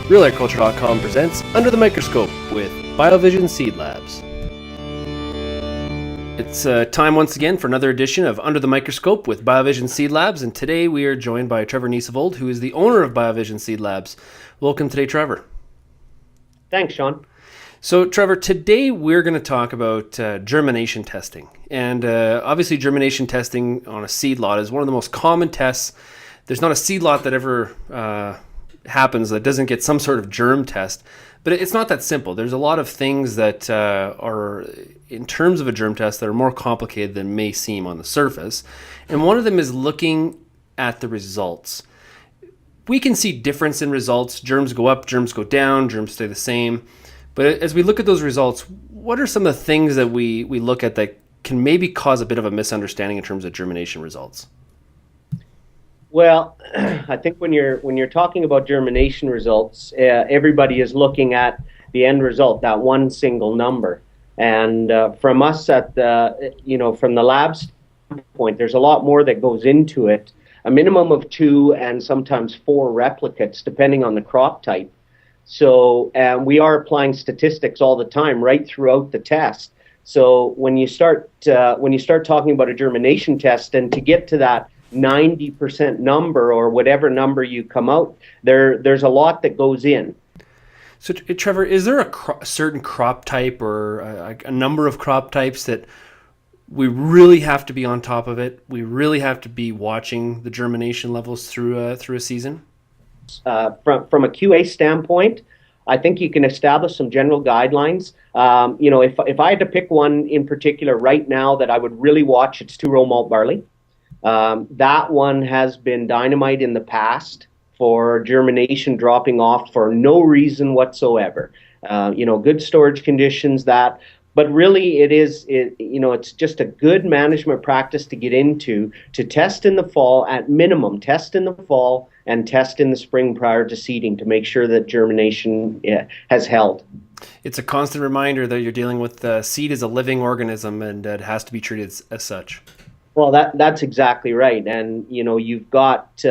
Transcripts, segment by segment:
RealAgriculture.com presents Under the Microscope with BioVision Seed Labs. It's time once again for another edition of Under the Microscope with BioVision Seed Labs, and today we are joined by Trevor Niesevold, who is the owner of BioVision Seed Labs. Welcome today, Trevor. Thanks, Sean. So, Trevor, today we're going to talk about germination testing. And obviously germination testing on a seed lot is one of the most common tests. There's not a seed lot that ever happens that doesn't get some sort of germ test, but it's not that simple. There's a lot of things that are, in terms of a germ test, that are more complicated than may seem on the surface. And one of them is looking at the results. We can see difference in results. Germs go up, germs go down, germs stay the same. But as we look at those results, what are some of the things that we look at that can maybe cause a bit of a misunderstanding in terms of germination results? Well, I think when you're talking about germination results, everybody is looking at the end result, that one single number. And from us at from the lab standpoint, there's a lot more that goes into it. A minimum of 2 and sometimes 4 replicates, depending on the crop type. So we are applying statistics all the time, right throughout the test. So when you start talking about a germination test, and to get to that 90% number or whatever number you come out, there's a lot that goes in. So, Trevor, is there a certain crop type or a number of crop types that we really have to be on top of it? We really have to be watching the germination levels through a season? From a QA standpoint, I think you can establish some general guidelines. If I had to pick one in particular right now that I would really watch, it's 2-row malt barley. That one has been dynamite in the past for germination dropping off for no reason whatsoever. Good storage conditions, but really it's just a good management practice to get into, to test in the fall, at minimum, test in the fall and test in the spring prior to seeding to make sure that germination has held. It's a constant reminder that you're dealing with seed as a living organism, and it has to be treated as such. Well, that's exactly right. And, you've got,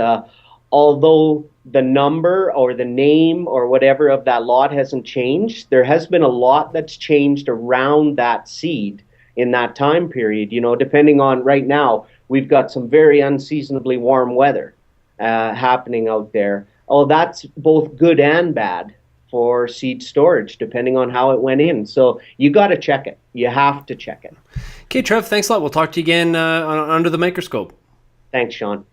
although the number or the name or whatever of that lot hasn't changed, there has been a lot that's changed around that seed in that time period. Depending on right now, we've got some very unseasonably warm weather happening out there. Oh, that's both good and bad for seed storage, depending on how it went in. So you got to check it. You have to check it. Okay, Trev, thanks a lot. We'll talk to you again Under the Microscope. Thanks, Sean.